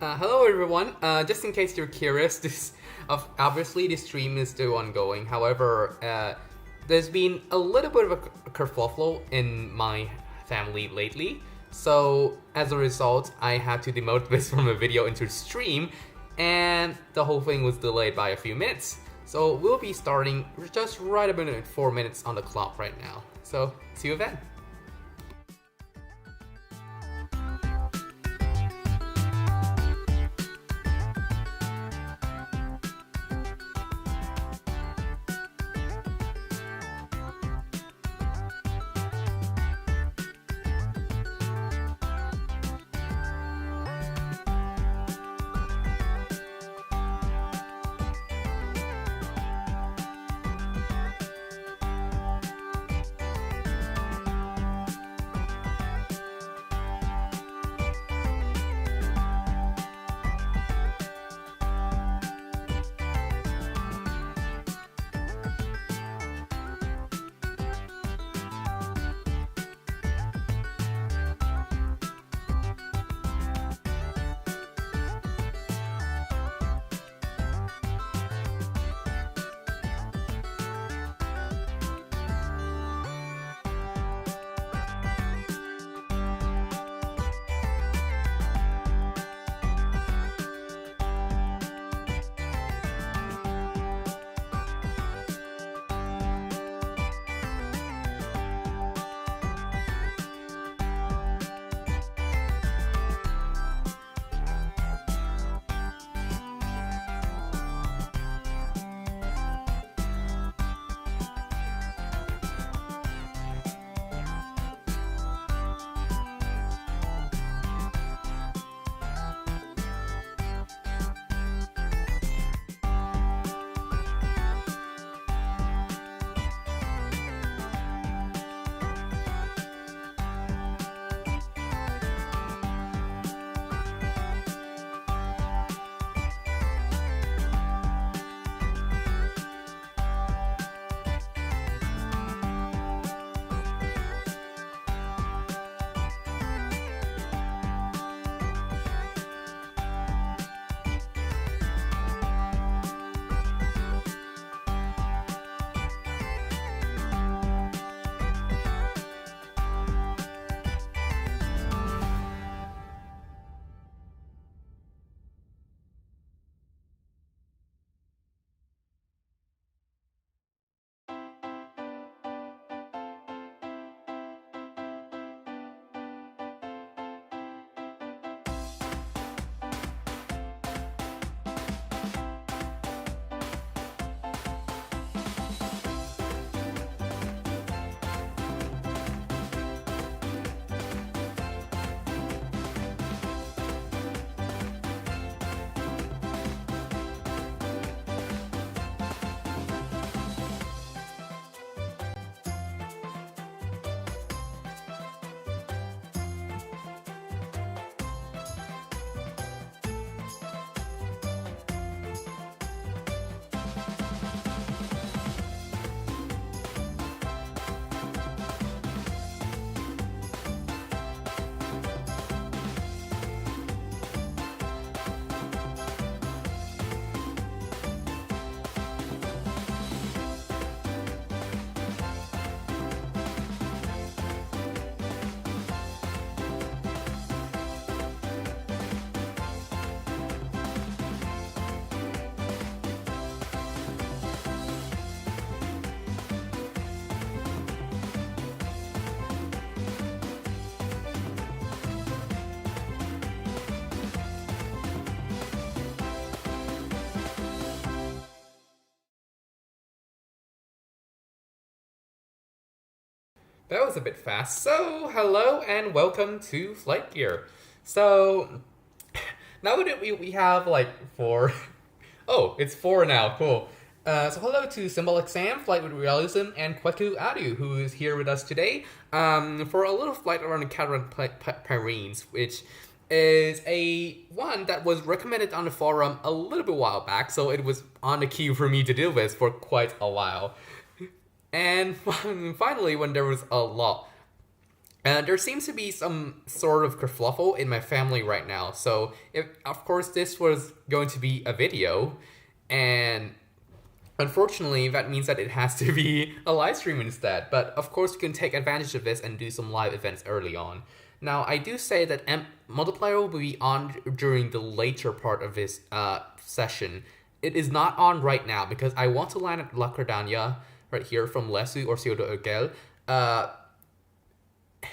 Hello everyone. Just in case you're curious, obviously this stream is still ongoing. However, there's been a little bit of a kerfuffle in my family lately. So as a result, I had to demote this from a video into stream, and the whole thing was delayed by a few minutes. So we'll be starting just right about 4 minutes on the clock right now. So see you then. That was a bit fast. So, hello and welcome to FlightGear. So, now that we have like four. Oh, it's four now. Cool. So, hello to Symbol Exam, Flight with Realism, and Kweku Adu, who is here with us today for a little flight around the Catalan Pyreens, which is a one that was recommended on the forum a little bit while back, so it was on the queue for me to do this for quite a while. And finally, when there was a lot There seems to be some sort of kerfluffle in my family right now. So, if of course this was going to be a video, and unfortunately that means that it has to be a live stream instead. But of course, you can take advantage of this and do some live events early on. Now, I do say that multiplayer will be on during the later part of this session. It is not on right now because I want to land at La Cardania right here from LESU or Ciudad de Urgel.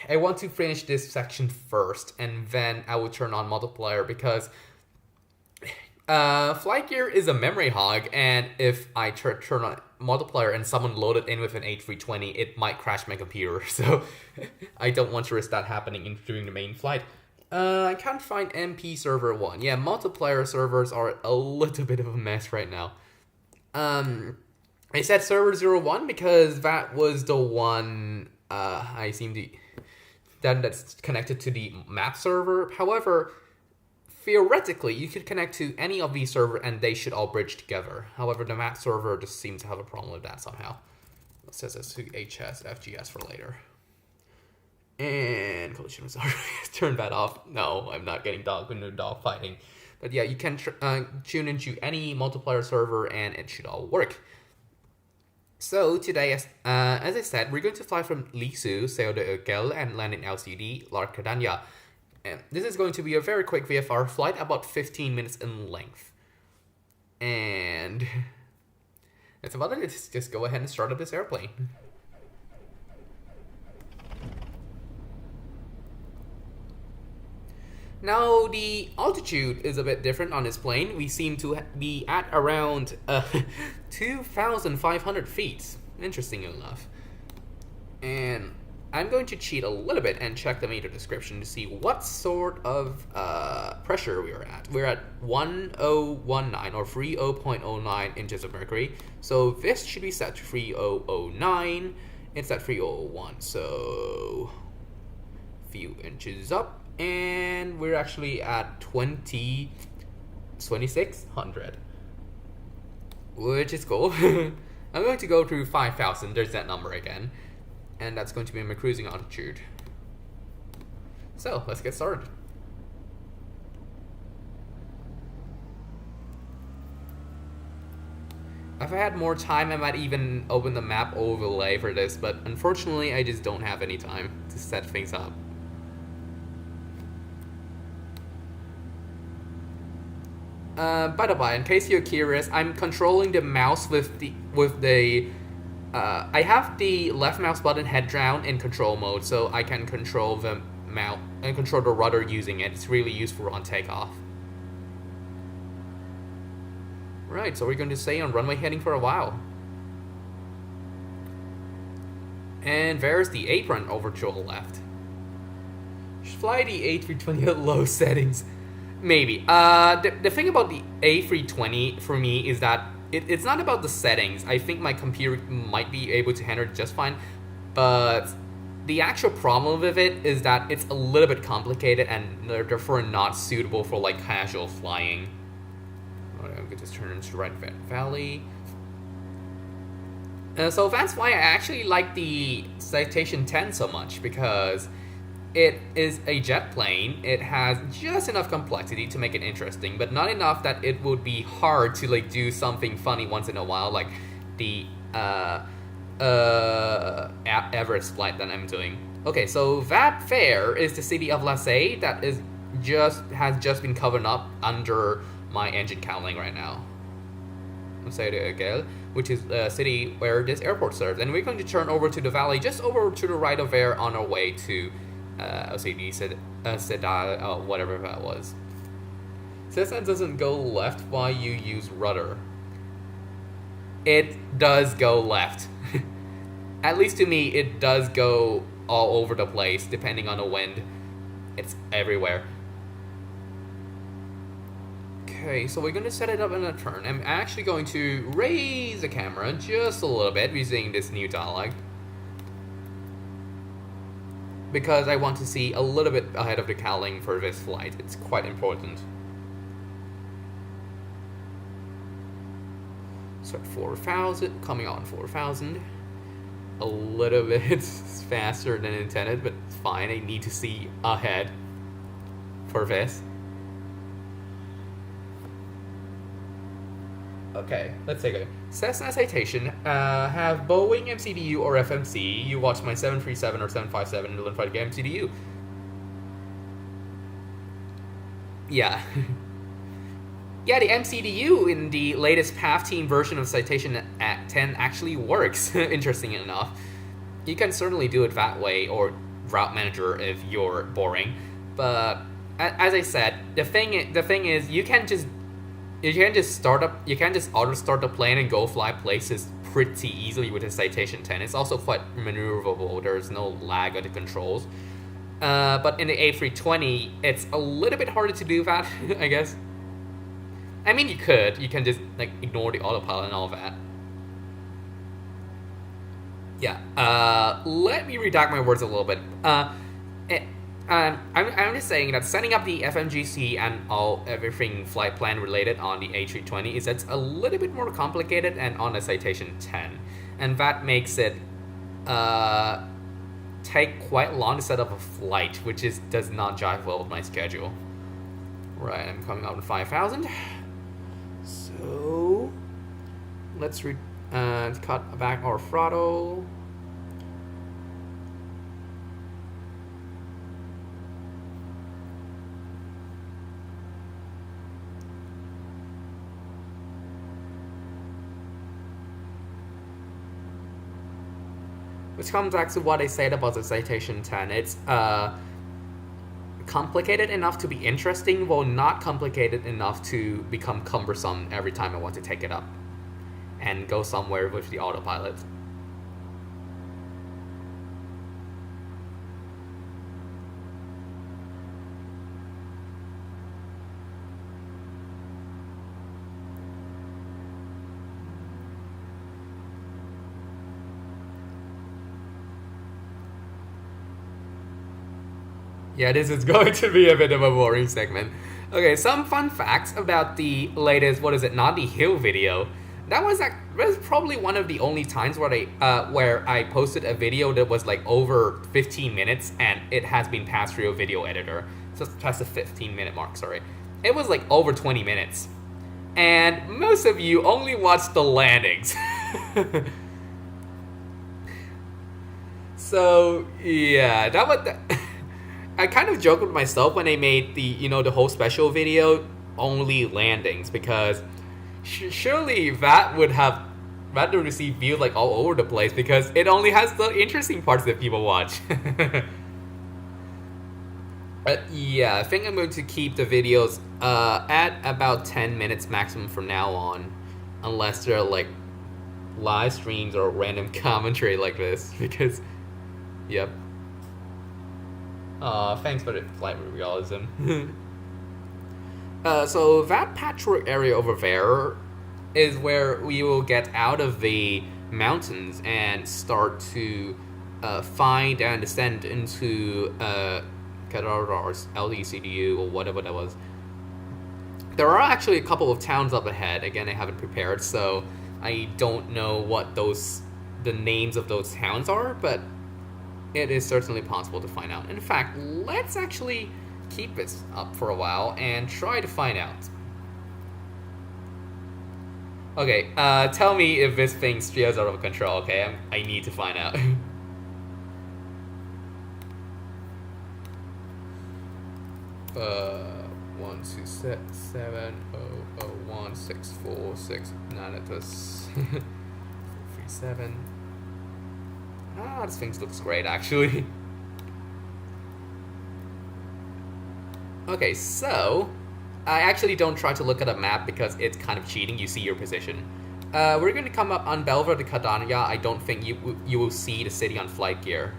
I want to finish this section first, and then I will turn on multiplayer because FlightGear is a memory hog, and if I turn on multiplayer and someone loaded in with an A320, it might crash my computer. So I don't want to risk that happening during the main flight. I can't find MP server 1. Yeah, multiplayer servers are a little bit of a mess right now. I said server 01 because that was the one I seem to that's connected to the map server. However, theoretically, you could connect to any of these servers and they should all bridge together. However, the map server just seems to have a problem with that somehow. It says it's HS, FGS for later. And collision result. Turn that off. No, I'm not getting dog fighting. But yeah, you can tune into any multiplayer server and it should all work. So today, as I said, we're going to fly from LESU, Ciudad de Urgel, and land in LCD, La Cardania. And this is going to be a very quick VFR flight, about 15 minutes in length. And that's about it. Let's just go ahead and start up this airplane. Now, the altitude is a bit different on this plane. We seem to be at around 2,500 feet, interesting enough. And I'm going to cheat a little bit and check the meter description to see what sort of pressure we are at. We're at 1019 or 30.09 inches of mercury. So this should be set to 3009. It's at 3001, so a few inches up. And we're actually at 2600, which is cool. I'm going to go through 5,000. There's that number again. And that's going to be my cruising altitude. So, let's get started. If I had more time, I might even open the map overlay for this, but unfortunately, I just don't have any time to set things up. By the by, in case you're curious, I'm controlling the mouse with the I have the left mouse button head down in control mode, so I can control the mouse and control the rudder using it. It's really useful on takeoff. Right, so we're going to stay on runway heading for a while. And there's the apron over to the left. Should fly the A320 at low settings. Maybe. The thing about the A320 for me is that it's not about the settings. I think my computer might be able to handle it just fine. But the actual problem with it is that it's a little bit complicated and therefore not suitable for like casual flying. I'm going to turn into Red Valley. So that's why I actually like the Citation 10 so much, because it is a jet plane. It has just enough complexity to make it interesting, but not enough that it would be hard to like do something funny once in a while, like the Everest flight that I'm doing. Okay, so that there is the city of LESU that has just been covered up under my engine cowling right now. Ciudad de Urgel, which is a city where this airport serves, and we're going to turn over to the valley just over to the right of there on our way to LCD Sedal, whatever that was. Says that doesn't go left while you use rudder. It does go left. At least to me, it does go all over the place depending on the wind. It's everywhere. Okay, so we're going to set it up in a turn. I'm actually going to raise the camera just a little bit using this new dialogue, because I want to see a little bit ahead of the cowling for this flight. It's quite important. So at 4,000, coming on 4,000. a little bit faster than intended, but it's fine. I need to see ahead for this. Okay, let's take a Cessna citation. Have Boeing MCDU or FMC? You watch my 737 or 757 and learn FlightGear MCDU. Yeah. Yeah, the MCDU in the latest PAF team version of Citation 10 actually works, interesting enough. You can certainly do it that way, or Route Manager if you're boring. But as I said, the thing is you can just auto start the plane and go fly places pretty easily with the Citation 10. It's also quite maneuverable. There's no lag at the controls. But in the A320, it's a little bit harder to do that, I guess. I mean, you can just like ignore the autopilot and all that. Yeah. Let me redact my words a little bit. I'm just saying that setting up the FMGC and everything flight plan related on the A320 is that's a little bit more complicated and on the Citation 10, and that makes it take quite long to set up a flight, which does not jive well with my schedule. Right, I'm coming out in 5,000. So let's cut back our throttle. Which comes back to what I said about the Citation 10. It's complicated enough to be interesting, while not complicated enough to become cumbersome every time I want to take it up and go somewhere with the autopilot. Yeah, this is going to be a bit of a boring segment. Okay, some fun facts about the latest, Notting Hill video. That was probably one of the only times where I posted a video that was like over 15 minutes and it has been passed through a video editor. Just past the 15-minute mark, sorry. It was like over 20 minutes. And most of you only watched the landings. So, yeah, that was... I kind of joked with myself when I made the whole special video, only landings, because surely that would receive views like all over the place, because it only has the interesting parts that people watch. But yeah, I think I'm going to keep the videos at about 10 minutes maximum from now on, unless they're like live streams or random commentary like this, because, yep. Thanks for the flight realism. So that patchwork area over there is where we will get out of the mountains and start to find and descend into Catalan's LECD or whatever that was. There are actually a couple of towns up ahead. Again, I haven't prepared, so I don't know what the names of those towns are, but it is certainly possible to find out. In fact, let's actually keep this up for a while and try to find out. Okay, tell me if this thing steers out of control, okay? I need to find out. 12670016469. That was 437. This thing looks great, actually. Okay, so I actually don't try to look at a map because it's kind of cheating. You see your position. We're going to come up on Belver de Catania. I don't think you will see the city on FlightGear,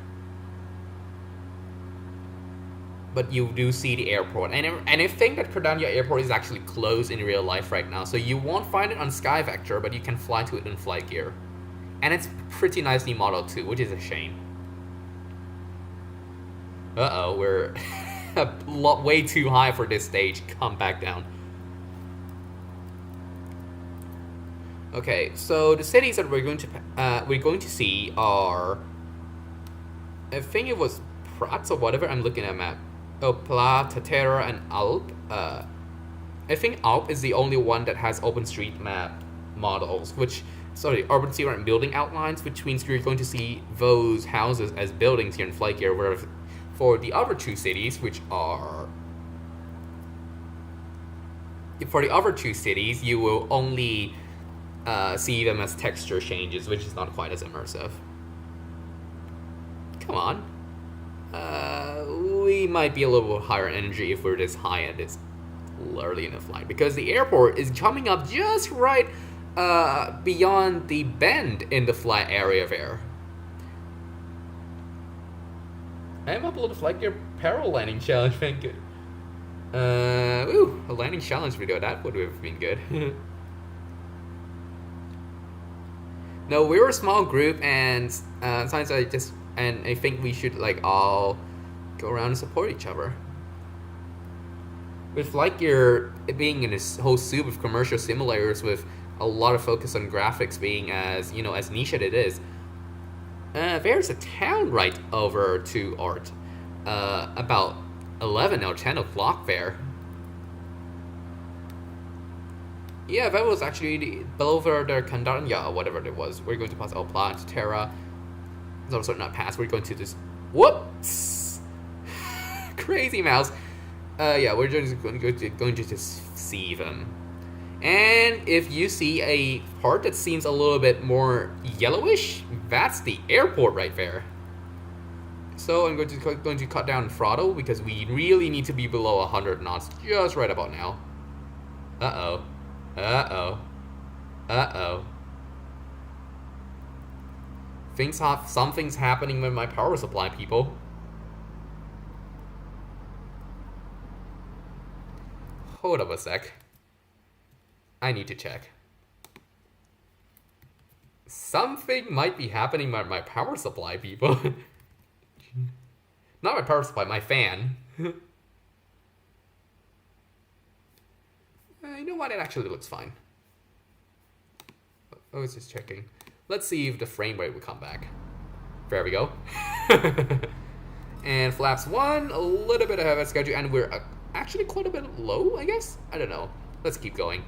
but you do see the airport. And I think that Catania Airport is actually closed in real life right now, so you won't find it on SkyVector, but you can fly to it in FlightGear. And it's pretty nicely modeled too, which is a shame. Uh-oh, we're way too high for this stage. Come back down. Okay, so the cities that we're going to see are, I think it was Prats or whatever. I'm looking at a map. Oh, Pla, Tatera, and Alp. I think Alp is the only one that has OpenStreetMap models, urban city and building outlines, which means you're going to see those houses as buildings here in FlightGear, whereas for the other two cities, you will only see them as texture changes, which is not quite as immersive. Come on. We might be a little higher in energy if we're this high and this early in the flight, because the airport is coming up just right beyond the bend in the flight area there. I'm uploading the FlightGear Peril landing challenge. Thank you. A landing challenge video. That would have been good. No, we're a small group, and sometimes I think we should all go around and support each other. With FlightGear being in this whole soup of commercial simulators with a lot of focus on graphics being as niche as it is, there's a town right over to Art, about 11 or 10 o'clock there. Yeah, that was actually below the Candanya or whatever it was. We're going to pass El Pla to Terra. It's also not pass. We're going to just... Whoops! Crazy mouse. Yeah, we're just going to just see them. And if you see a part that seems a little bit more yellowish, that's the airport right there. So I'm going to cut down throttle because we really need to be below 100 knots just right about now. Uh-oh. Uh-oh. Uh-oh. Something's happening with my power supply, people. Hold up a sec. I need to check. Something might be happening with my power supply, people. Not my power supply, my fan. You know what? It actually looks fine. I was just checking. Let's see if the frame rate will come back. There we go. And flaps 1, a little bit ahead of schedule, and we're actually quite a bit low, I guess? I don't know. Let's keep going.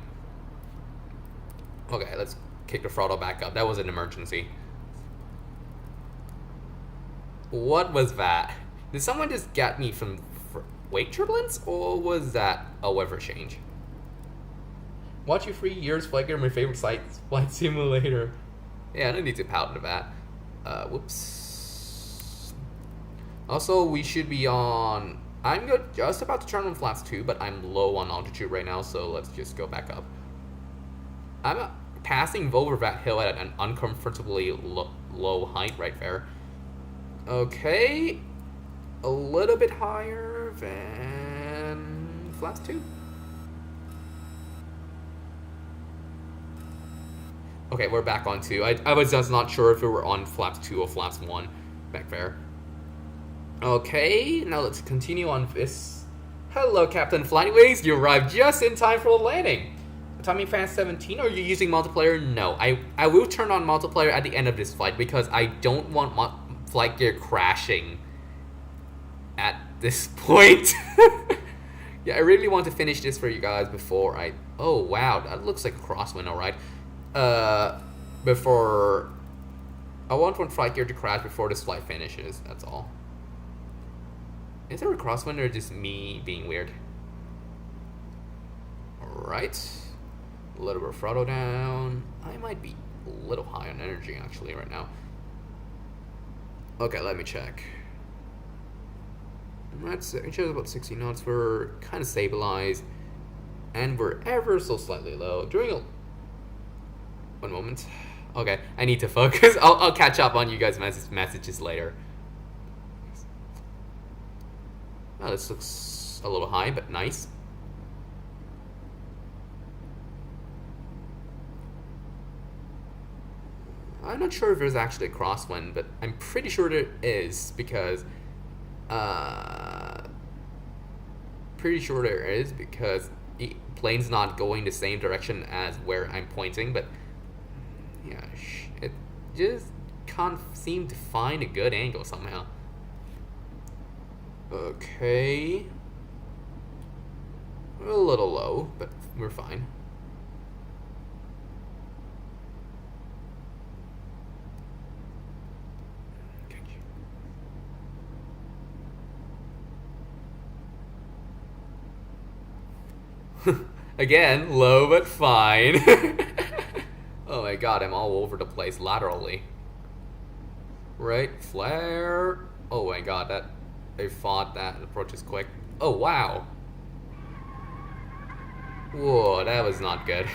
Okay, let's kick the throttle back up. That was an emergency. What was that? Did someone just get me from weight turbulence, or was that a weather change? Watch you 3 years, FlightGear, my favorite flight simulator. Yeah, I don't need to pout into that. Whoops. Also, we should be on... I'm just about to turn on flaps 2, but I'm low on altitude right now, so let's just go back up. I'm passing over that hill at an uncomfortably low height right there. Okay. A little bit higher than flaps 2. Okay, we're back on 2. I was just not sure if we were on flaps 2 or flaps 1 back there. Okay, now let's continue on this. Hello, Captain Flightways. You arrived just in time for the landing. Tommy Fan 17, are you using multiplayer? No, I will turn on multiplayer at the end of this flight because I don't want FlightGear crashing at this point. Yeah, I really want to finish this for you guys before I... Oh, wow, that looks like a crosswind, alright. Before... I want FlightGear to crash before this flight finishes, that's all. Is there a crosswind or just me being weird? Alright. A little bit of throttle down. I might be a little high on energy actually right now. Okay, let me check. That's about 60 knots. We're kind of stabilized. And we're ever so slightly low. During a... One moment. Okay, I need to focus. I'll catch up on you guys' messages later. Oh, this looks a little high, but nice. I'm not sure if there's actually a crosswind, but I'm pretty sure there is because... pretty sure there is because the plane's not going the same direction as where I'm pointing, but Yeah, it just can't seem to find a good angle somehow. Okay. A little low, but we're fine. Again, low but fine. Oh my god, I'm all over the place laterally. Right, flare. Oh my god, that they thought that approach is quick. Oh wow. Whoa, that was not good.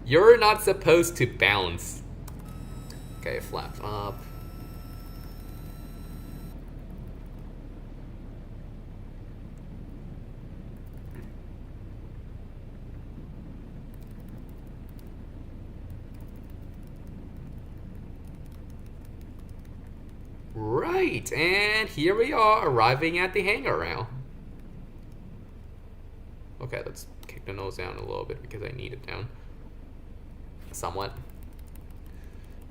You're not supposed to bounce. Okay, flap up. Right, and here we are arriving at the hangar now. Okay, let's kick the nose down a little bit because I need it down. Somewhat.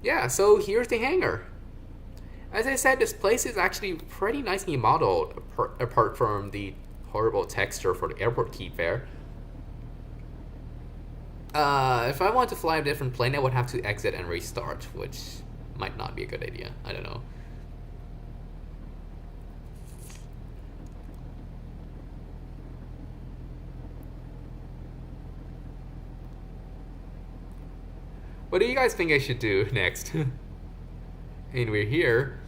Yeah, so here's the hangar. As I said, this place is actually pretty nicely modeled, apart from the horrible texture for the airport keep there. If I want to fly a different plane, I would have to exit and restart, which might not be a good idea. I don't know. What do you guys think I should do next? I mean, we're here.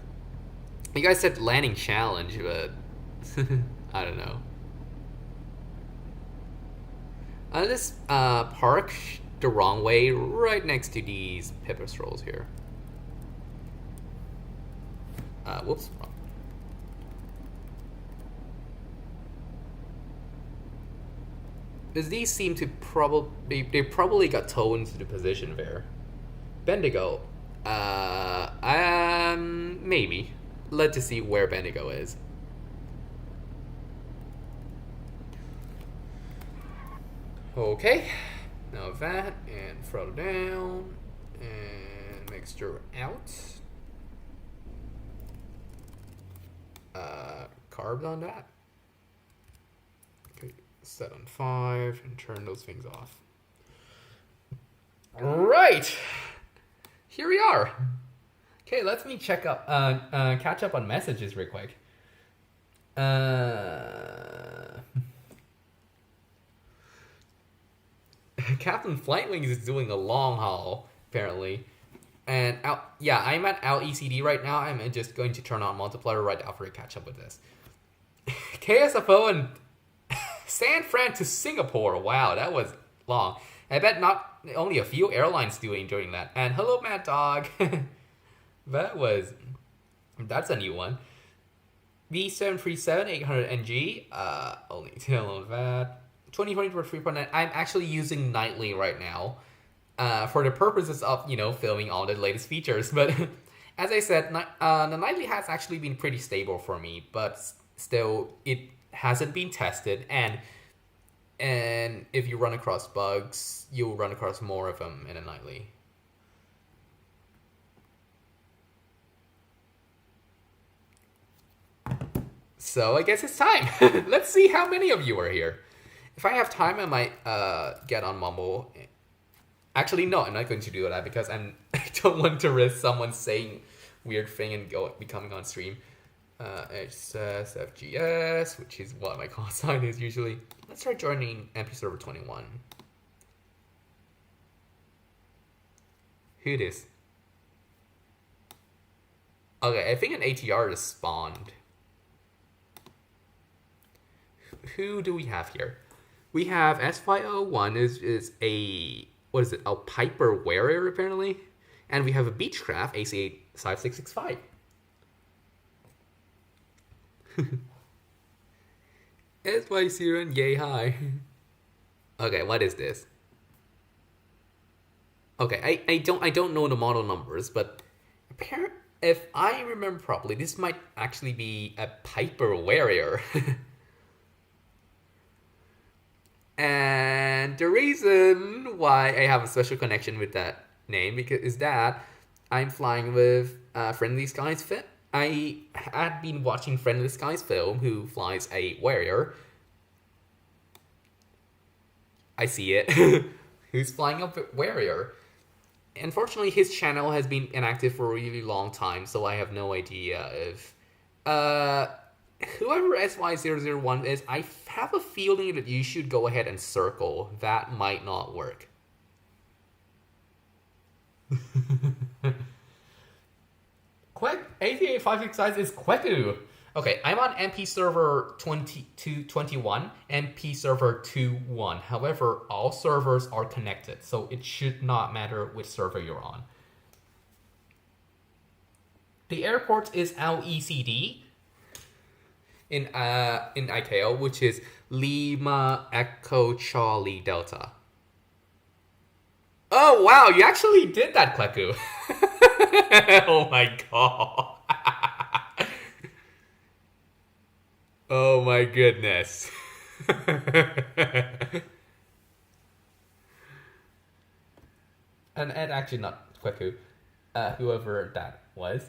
You guys said landing challenge, but I don't know. I'll just park the wrong way right next to these pipistrels here. Whoops. Because these seem to they probably got towed into the position there. Bendigo. Maybe. Let's see where Bendigo is. Okay. Now that, and throttle down, and mixture out. Carbs on that. Okay, set on 5, and turn those things off. Right! Here we are. Okay, let me catch up on messages real quick. Captain Flightwings is doing a long haul, apparently. And I'm at LECD right now. I'm just going to turn on multiplier right after I catch up with this. KSFO and San Fran to Singapore. Wow, that was long. I bet not only a few airlines doing that. And hello, Mad Dog. That's a new one. B737 800NG. Only tell on that. 2020 for 3.9. I'm actually using Nightly right now. For the purposes of, filming all the latest features. But as I said, the Nightly has actually been pretty stable for me. But still, it hasn't been tested. And if you run across bugs, you'll run across more of them in a Nightly. So I guess it's time. Let's see how many of you are here. If I have time, I might get on Mumble. Actually, no, I'm not going to do that because I don't want to risk someone saying weird thing and becoming on stream. HSS, FGS, which is what my call sign is usually. Let's try joining MP server 21. Who it is? Okay, I think an ATR is spawned. Who do we have here? We have S501 is a, what is it, a Piper Warrior apparently? And we have a Beechcraft AC5665. SY0 yay hi. Okay, what is this? Okay, I don't know the model numbers, but if I remember properly, this might actually be a Piper Warrior. And the reason why I have a special connection with that name is that I'm flying with Friendly Skies Fit. I had been watching Friendly Skies film, who flies a warrior. I see it. Who's flying a warrior. Unfortunately, his channel has been inactive for a really long time, so I have no idea if whoever SY001 is, I have a feeling that you should go ahead and circle. That might not work. 88566 is Kweku. Okay, I'm on MP server 2221, MP server 21. However, all servers are connected, so it should not matter which server you're on. The airport is LECD in ICAO, which is Lima Echo Charlie Delta. Oh wow, you actually did that, Kweku. Oh my god. Oh my goodness. and actually not Kweku. Whoever that was.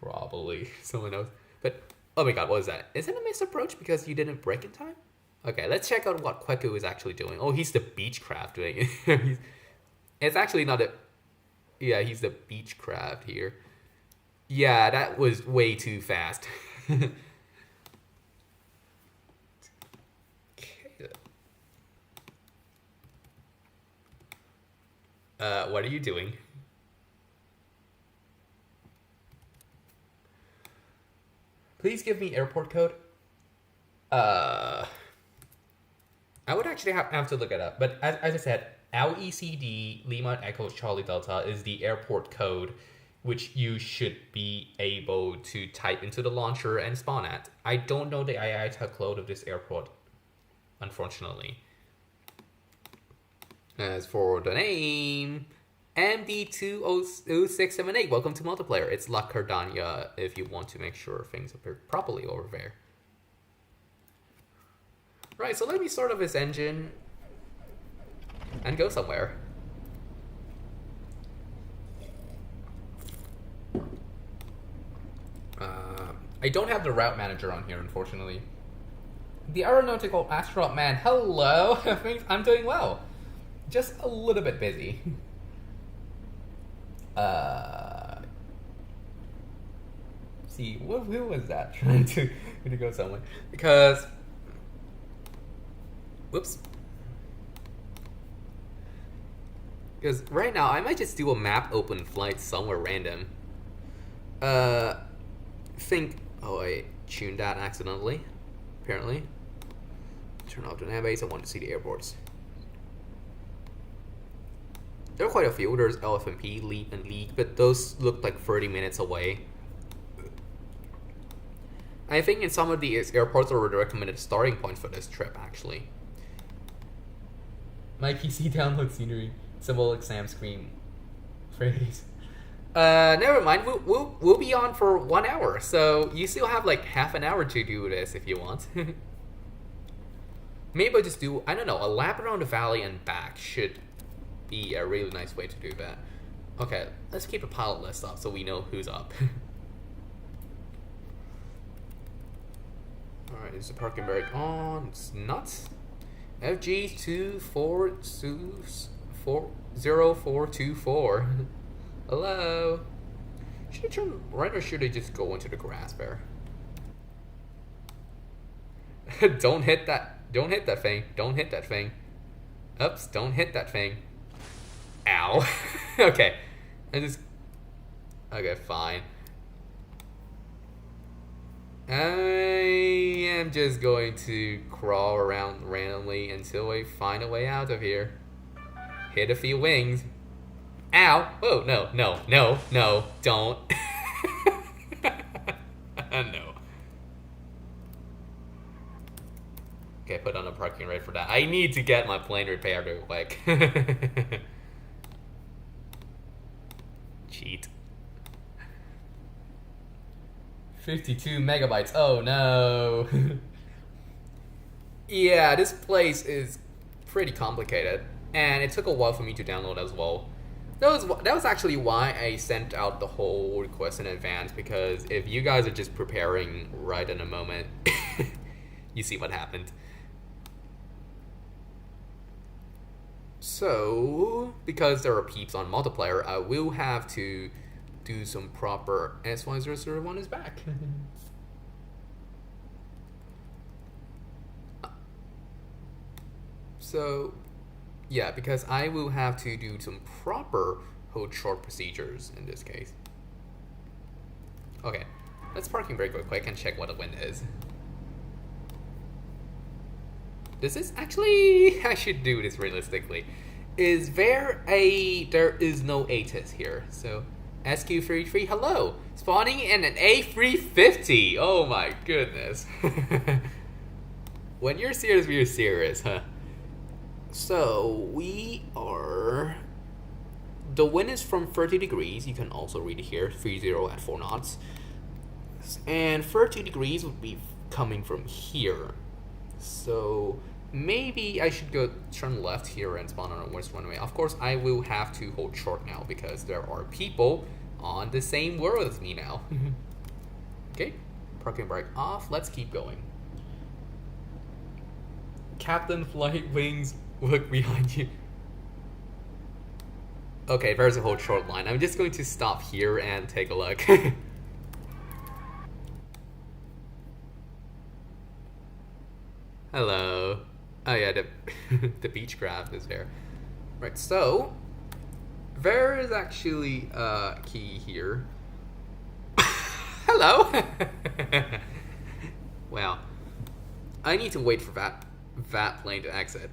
Probably someone else. But oh my god, what was that? Is it a misapproach because you didn't break in time? Okay, let's check out what Kweku is actually doing. Oh, he's the Beechcraft doing it. It's actually not a... Yeah, he's the Beechcraft here. Yeah, that was way too fast. What are you doing? Please give me airport code. I would actually have to look it up. But as I said, LECD, Lima Echo Charlie Delta, is the airport code which you should be able to type into the launcher and spawn at. I don't know the IATA code of this airport, unfortunately. As for the name, MD20678, welcome to multiplayer. It's La Cardania if you want to make sure things appear properly over there. Right, so let me start up this engine and go somewhere. I don't have the route manager on here, unfortunately. The Aeronautical Astronaut Man, hello! I'm doing well. Just a little bit busy. See, who was that trying to go somewhere? Because... Whoops. Because right now, I might just do a map open flight somewhere random. Oh, I tuned that accidentally, apparently. Turn off the navbase, I want to see the airports. There are quite a few. There's LFMP, LEAP, and LEAG, but those look like 30 minutes away. I think in some of these airports are the recommended starting points for this trip, actually. My PC download scenery, symbol exam screen phrase. Never mind. We'll be on for 1 hour, so you still have like half an hour to do this if you want. Maybe I'll just do, I don't know, a lap around the valley and back should be a really nice way to do that. Okay, let's keep a pilot list up so we know who's up. Alright, is the parking brake on? It's not. FG240424. Hello. Should I turn right or should I just go into the grass bear? Don't hit that. Don't hit that thing. Don't hit that thing. Oops, don't hit that thing. Ow. Okay. Okay, fine. I am just going to crawl around randomly until I find a way out of here. Hit a few wings. Ow! Oh, no, don't. No. Okay, put on a parking rate for that. I need to get my plane repaired real quick. Cheat. 52 megabytes. Oh no. Yeah, this place is pretty complicated, and it took a while for me to download as well. That was actually why I sent out the whole request in advance, because if you guys are just preparing right in a moment, you see what happened. So, because there are peeps on multiplayer, I will have to do some proper SY001 is back. So, yeah, because I will have to do some proper hold short procedures in this case. Okay, let's parking brake real quick and check what the wind is. This is actually, I should do this realistically. There is no ATIS here, so SQ33, hello, spawning in an A350. Oh my goodness. When you're serious, we're serious, huh? So the wind is from 30 degrees. You can also read it here, 30 at 4 knots, and 30 degrees would be coming from here. So maybe I should go turn left here and spawn on a west runway. Of course, I will have to hold short now because there are people on the same world as me now. Okay, parking brake off. Let's keep going. Captain Flight Wings, look behind you. Okay, there's a hold short line. I'm just going to stop here and take a look. Hello. Oh yeah, the beach craft is there. Right, so there is actually a key here. Hello. Well, I need to wait for that plane to exit.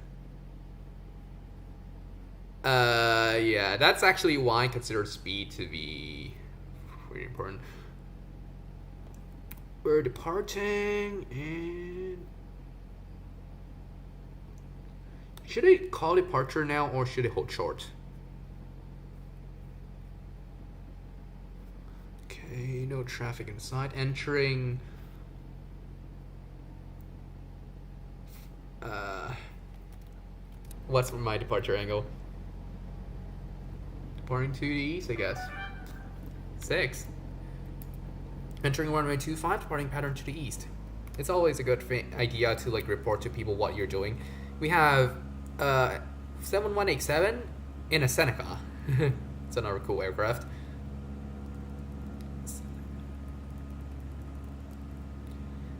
Yeah, that's actually why I consider speed to be pretty important. We're departing, and should I call departure now or should I hold short? Okay, no traffic inside. Entering. What's my departure angle? Departing to the east, I guess. 6. Entering runway 25, departing pattern to the east. It's always a good idea to like report to people what you're doing. We have 7187 in a Seneca. It's another cool aircraft.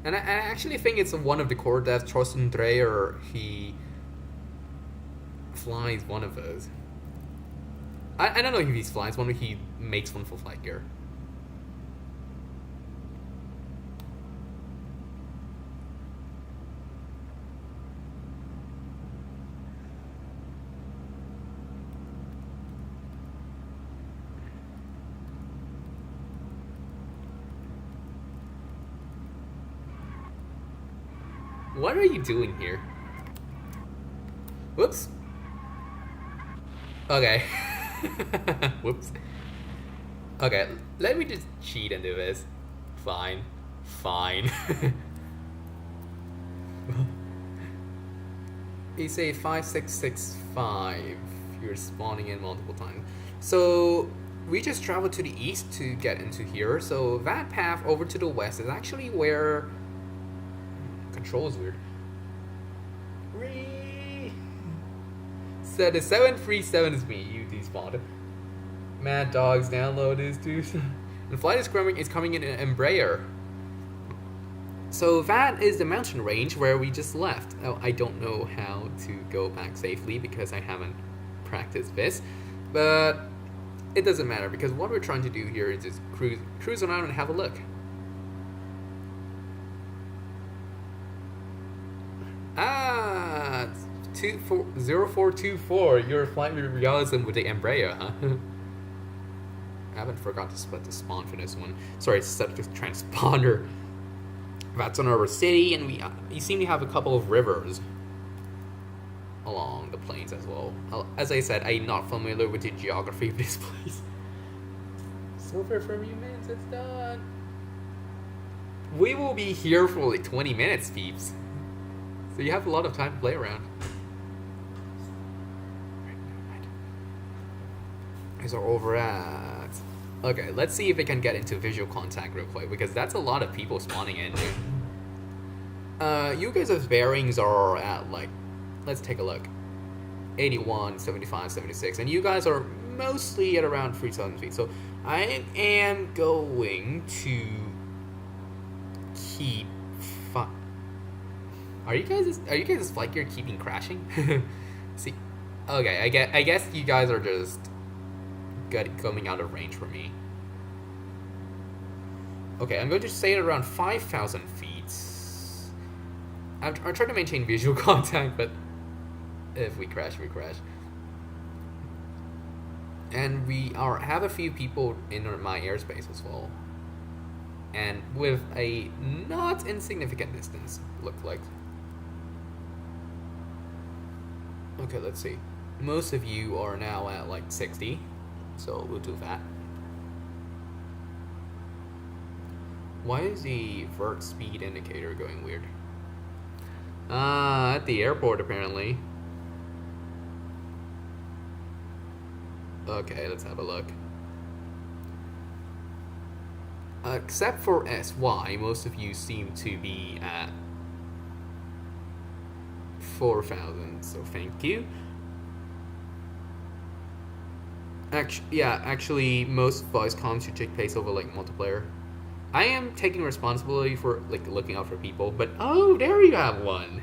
And I actually think it's one of the core devs, Thorsten Dreyer, he flies one of those. I don't know if he flies one, or he makes one for FlightGear. What are you doing here? Whoops. Okay. Whoops. Okay, let me just cheat and do this. Fine. Fine. You say 5665. You're spawning in multiple times. So we just traveled to the east to get into here. So that path over to the west is actually where control is weird. So the 737 is me. You despawned. Mad Dogs download this dude. The flight is coming in an Embraer. So that is the mountain range where we just left. Oh, I don't know how to go back safely because I haven't practiced this, but it doesn't matter because what we're trying to do here is just cruise around and have a look. Ah, 0424. You're flying with realism with the Embraer, huh? I haven't forgot to split the spawn for this one. Sorry, set the transponder. That's on our city, and we seem to have a couple of rivers along the plains as well. As I said, I'm not familiar with the geography of this place. So for a few minutes, it's done. We will be here for like 20 minutes, peeps. So you have a lot of time to play around. So over at... Okay, let's see if we can get into visual contact real quick, because that's a lot of people spawning in. You guys' bearings are at, like, let's take a look. 81, 75, 76, and you guys are mostly at around 3,000 feet. So I am going to keep... Are you guys' FlightGear keeping crashing? See, okay, I guess you guys are just coming out of range for me. Okay, I'm going to stay at around 5,000 feet. I'm trying to maintain visual contact, but if we crash, we crash. And we have a few people in my airspace as well. And with a not insignificant distance, look like. Okay, let's see. Most of you are now at like 60, so we'll do that. Why is the vert speed indicator going weird? At the airport apparently. Okay, let's have a look. Except for SY, most of you seem to be at 4,000, so thank you. Actually, most voice comms should take place over like multiplayer. I am taking responsibility for like looking out for people, but oh, there you have one,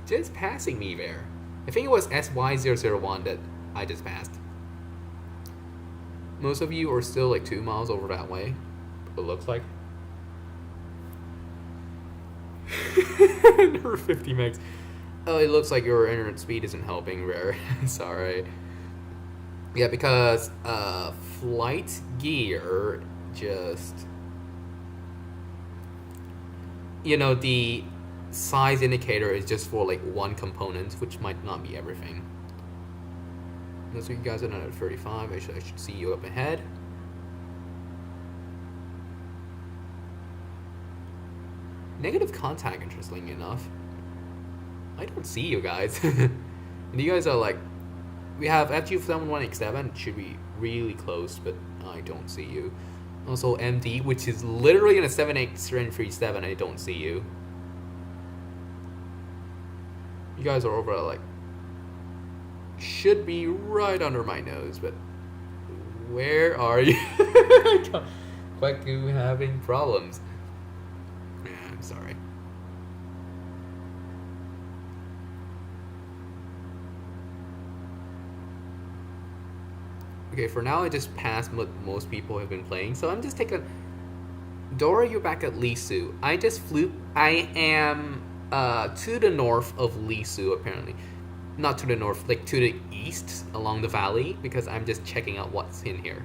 just passing me there. I think it was SY001 that I just passed. Most of you are still like 2 miles over that way, it looks like. Number 50 megs. Oh, it looks like your internet speed isn't helping, Rare. Sorry. Yeah, because FlightGear just... You know, the size indicator is just for like one component, which might not be everything. So you guys are not at 35. I should see you up ahead. Negative contact, interestingly enough. I don't see you guys. And you guys are like... We have FG71X7, should be really close, but I don't see you. Also MD, which is literally in a 787, I don't see you. You guys are over like... Should be right under my nose, but where are you? Quite having problems. Yeah, I'm sorry. Okay, for now I just passed what most people have been playing, so I'm just taking... Dora, you're back at LESU. I just flew... I am to the north of LESU, apparently. Not to the north, like to the east along the valley, because I'm just checking out what's in here.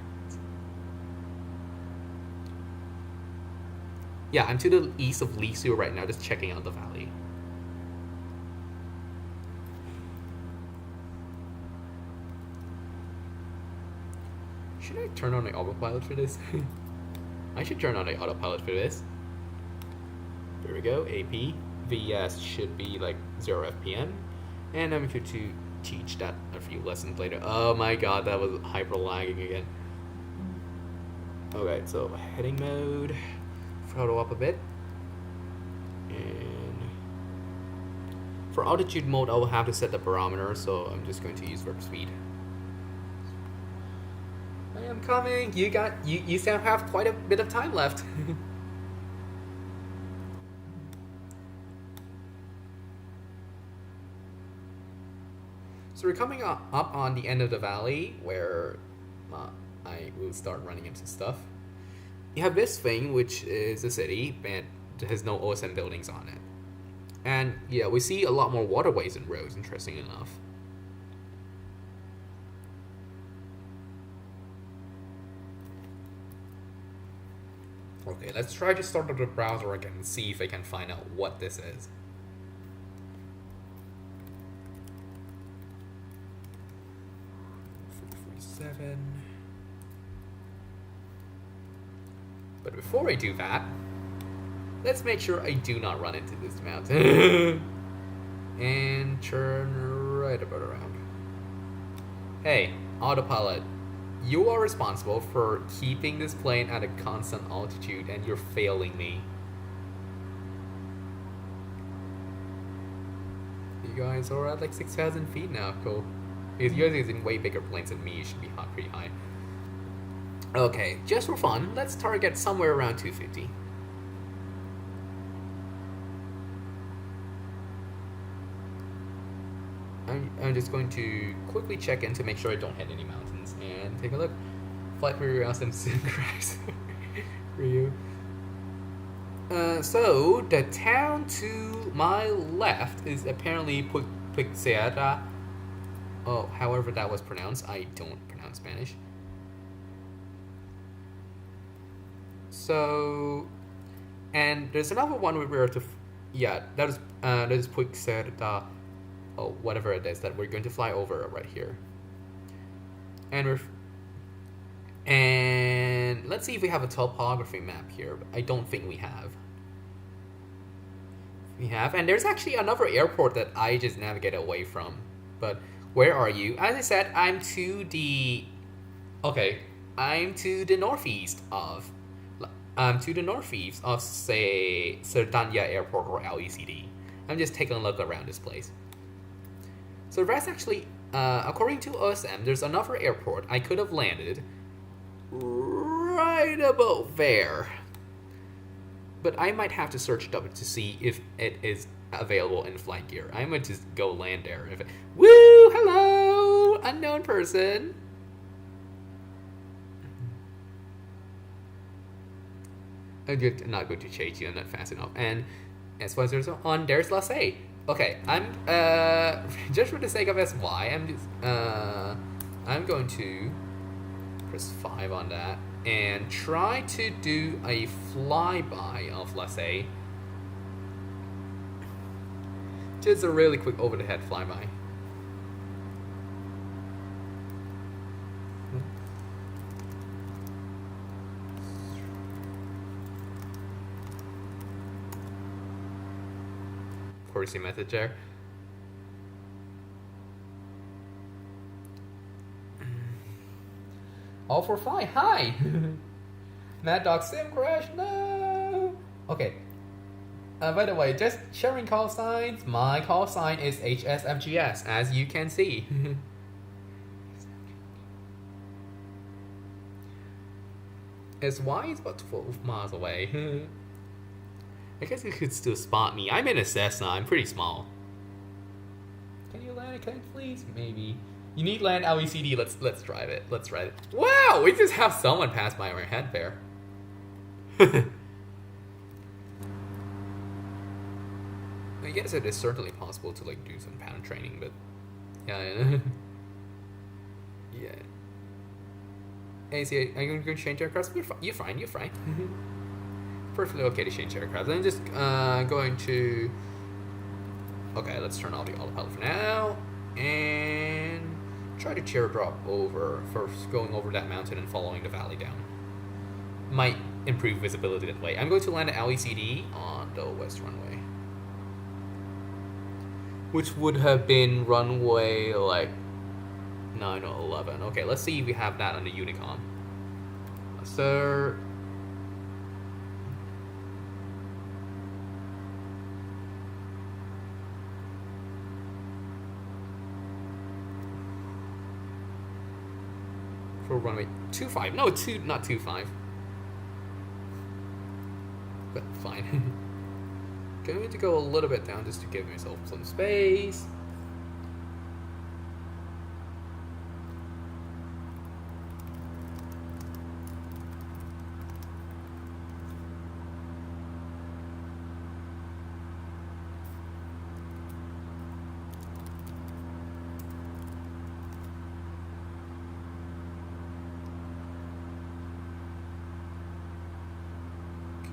Yeah, I'm to the east of LESU right now, just checking out the valley. Should I turn on the autopilot for this? I should turn on the autopilot for this. There we go, AP. VS should be like 0 FPM. And I'm here to teach that a few lessons later. Oh my god, that was hyper lagging again. Okay, so heading mode. Throttle up a bit. And for altitude mode, I will have to set the barometer, so I'm just going to use verb speed. I am coming. You still have quite a bit of time left. So we're coming up on the end of the valley where I will start running into stuff. You have this thing, which is a city, but it has no OSM buildings on it. And yeah, we see a lot more waterways and roads, interesting enough. Okay, let's try to start up the browser again and see if I can find out what this is. But before I do that, let's make sure I do not run into this mountain. And turn right about around. Hey, autopilot. You are responsible for keeping this plane at a constant altitude, and you're failing me. You guys are at like 6,000 feet now, cool. Because you're using way bigger planes than me, you should be pretty high. Okay, just for fun, let's target somewhere around 250. I'm just going to quickly check in to make sure I don't hit any mountains and take a look. Flight for your awesome sim crash for you. So the town to my left is apparently Puigcerdà. Oh, however that was pronounced. I don't pronounce Spanish. So, and there's another one we were to, yeah, that is Puigcerdà. Oh, whatever it is that we're going to fly over right here. And let's see if we have a topography map here. I don't think we have. We have, and there's actually another airport that I just navigated away from. But where are you? As I said, I'm to the northeast of. Say, Cerdanya Airport or LECD. I'm just taking a look around this place. So that's actually, according to OSM, there's another airport I could have landed right about there. But I might have to search up to see if it is available in FlightGear. I might just go land there. Woo! Hello! Unknown person! I'm not going to chase you, I'm not fast enough. And as far as there's LESU. Okay, I'm just for the sake of SY, I'm going to press 5 on that and try to do a flyby of LESU. Just a really quick over the head flyby. Courtesy message there. All for fly. Hi. Mad Dog Sim Crash. No. Okay. By the way, just sharing call signs. My call sign is HSFGS, as you can see. SY is about 12 miles away. I guess you could still spot me. I'm in a Cessna. I'm pretty small. Can you land a kite, please? Maybe. You need land LECD. Let's drive it. Let's drive it. Wow! We just have someone pass by our head there. I guess it is certainly possible to like do some pattern training, but yeah. Yeah. Hey, see, I'm going to change aircraft. You're fine. You're fine. Perfectly okay to change aircraft. I'm just going to. Okay, let's turn off the autopilot for now and try to teardrop over first, going over that mountain and following the valley down. Might improve visibility that way. I'm going to land at LECD on the west runway, which would have been runway like 9 or 11. Okay, let's see if we have that on the Unicom. Sir. For runway 25. No, not 25. But fine. Going to go a little bit down just to give myself some space.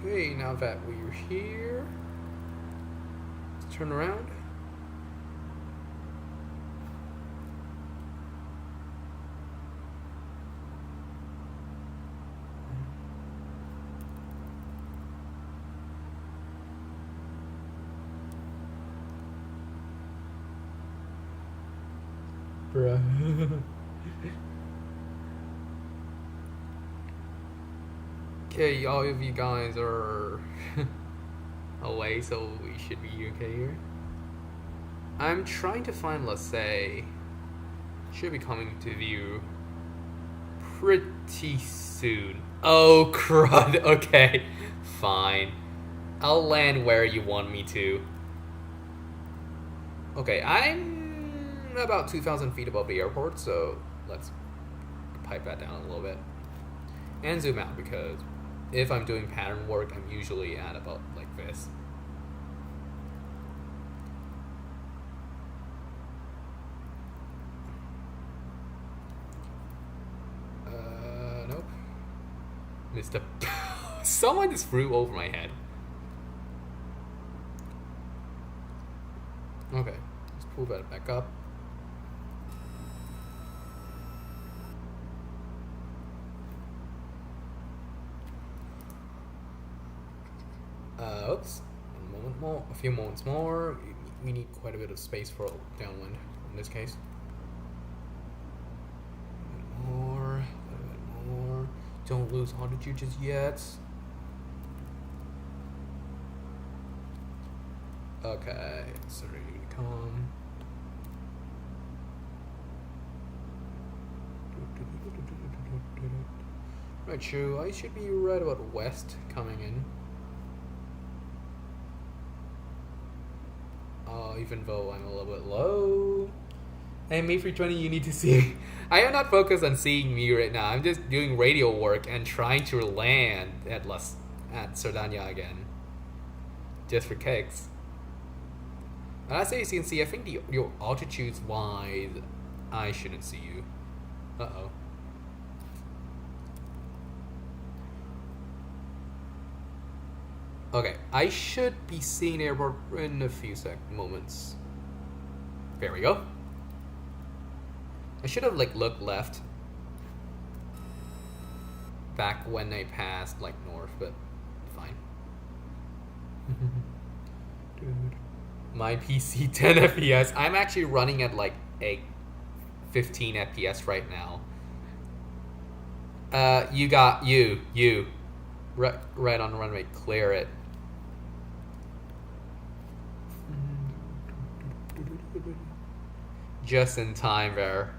Okay, now that we're here, let's turn around. Bruh. Okay, all of you guys are away, so we should be okay here. I'm trying to find, let's say, should be coming to view pretty soon. Oh, crud. Okay, fine. I'll land where you want me to. Okay, I'm about 2,000 feet above the airport, so let's pipe that down a little bit. And zoom out, because if I'm doing pattern work, I'm usually at about like this. Nope. Missed a... Someone just flew over my head. Okay, let's pull that back up. Oops. One moment more. A few moments more. We need quite a bit of space for downwind in this case. A bit more. A bit more. Don't lose altitude just yet. Okay, sorry, come. Right, true. I should be right about west coming in. Even though I'm a little bit low. And me 320, you need to see. I am not focused on seeing me right now. I'm just doing radio work and trying to land at Sardania again. Just for kicks. And as you can see, I think your altitude's wise. I shouldn't see you. Uh-oh. Okay, I should be seeing the airport in a few moments. There we go. I should have like looked left back when I passed like north, but fine. My PC 10 FPS. I'm actually running at like a 15 FPS right now. You got you right on the runway. Clear it. Just in time there.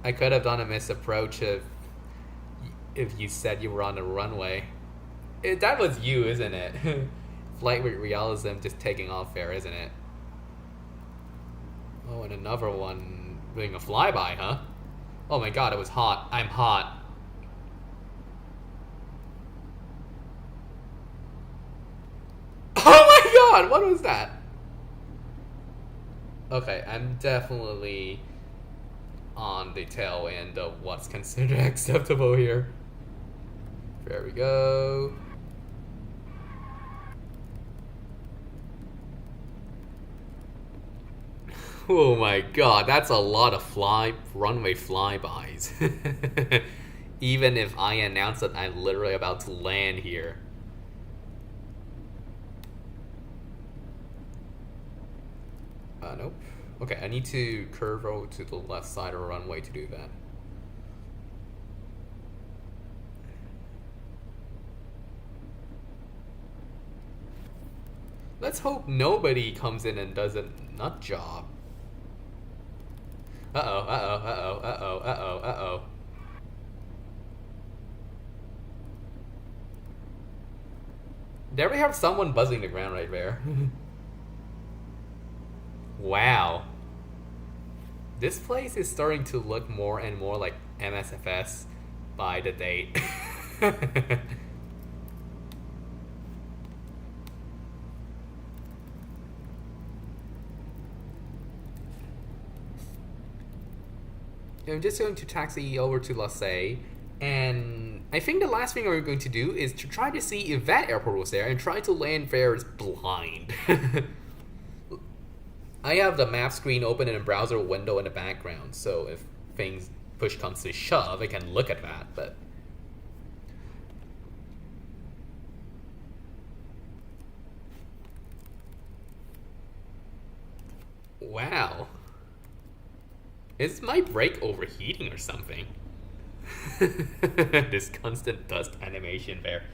I could have done a misapproach if you said you were on the runway. That was you, isn't it? Flight realism just taking off there, isn't it? Oh, and another one doing a flyby, huh? Oh my god, it was hot. I'm hot. Oh my god, what was that? Okay, I'm definitely on the tail end of what's considered acceptable here. There we go. Oh my god, that's a lot of runway flybys. Even if I announce that I'm literally about to land here. Nope. Okay, I need to curve over to the left side of the runway to do that. Let's hope nobody comes in and does a nut job. Uh-oh, uh-oh, uh-oh, uh-oh, uh-oh, uh-oh. There we have someone buzzing the ground right there. Wow. This place is starting to look more and more like MSFS by the date. I'm just going to taxi over to LESU, and I think the last thing we're going to do is to try to see if that airport was there and try to land there as blind. I have the map screen open in a browser window in the background, so if push comes to shove, I can look at that, but... Wow. Is my brake overheating or something? This constant dust animation there.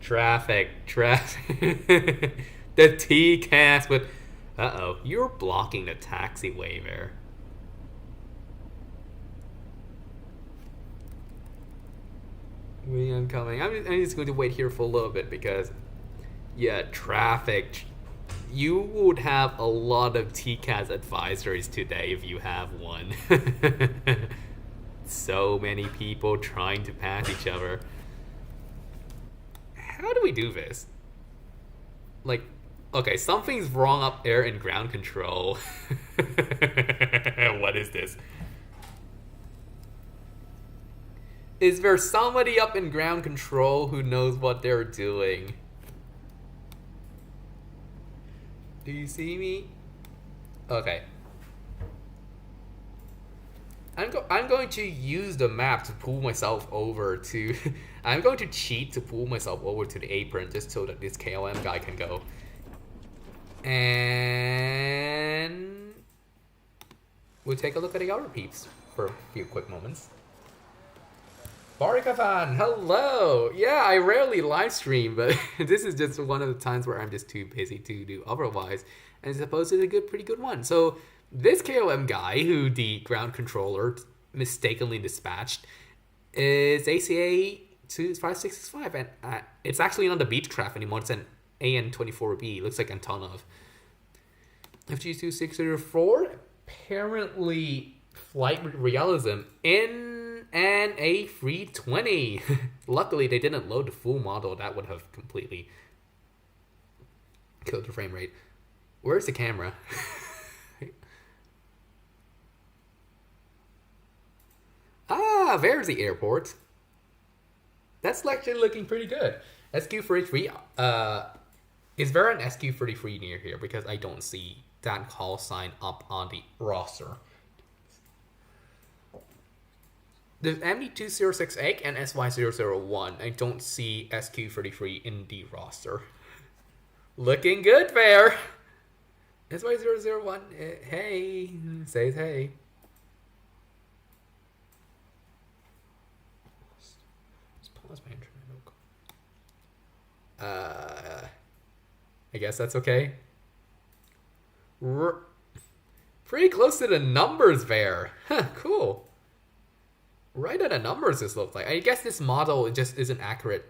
Traffic. The T-cast with... Uh-oh, you're blocking the taxiway there. I'm coming. I'm just going to wait here for a little bit because... Yeah, traffic. You would have a lot of TCAS advisories today if you have one. So many people trying to pass each other. How do we do this? Like, okay, something's wrong up air and ground control. What is this? Is there somebody up in ground control who knows what they're doing? Do you see me? Okay. I'm going to use the map to pull myself over to... I'm going to cheat to pull myself over to the apron just so that this KLM guy can go. And... we'll take a look at the other peeps for a few quick moments. Barikafan, hello! Yeah, I rarely live stream, but this is just one of the times where I'm just too busy to do otherwise. And it's supposed to be a pretty good one. So... this KOM guy, who the ground controller mistakenly dispatched, is ACA 5665, and it's actually not the Beechcraft anymore. It's an AN24B. Looks like Antonov. FG2604, apparently flight realism in an A320. Luckily, they didn't load the full model. That would have completely killed the frame rate. Where's the camera? Ah, there's the airport. That's actually looking pretty good. SQ33, is there an SQ33 near here? Because I don't see that call sign up on the roster. There's MD2068 and SY001. I don't see SQ33 in the roster. Looking good there. SY001, hey, says hey. I guess that's okay. Pretty close to the numbers there. Huh, cool. Right at the numbers this looks like. I guess this model just isn't accurate,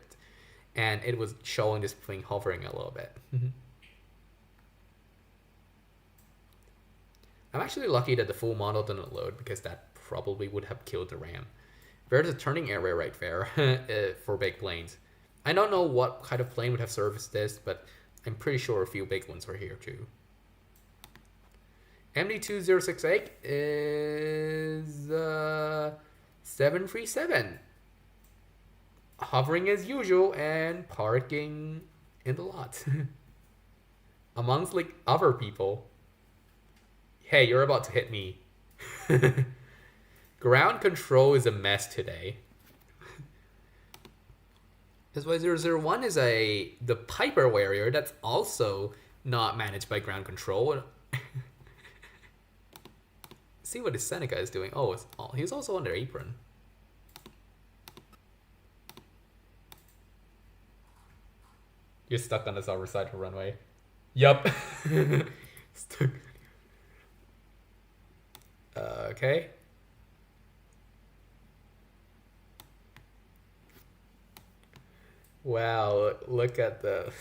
and it was showing this thing hovering a little bit. I'm actually lucky that the full model didn't load because that probably would have killed the RAM. There's a turning area right there for big planes. I don't know what kind of plane would have serviced this, but I'm pretty sure a few big ones were here too. MD2068 is 737. Hovering as usual and parking in the lot. Amongst like other people. Hey, you're about to hit me. Ground control is a mess today. SY001 is the Piper Warrior that's also not managed by ground control. See what his Seneca is doing. Oh, he's also on their apron. You're stuck on this other side of the runway. Yup. Stuck. Okay. Wow, look at the...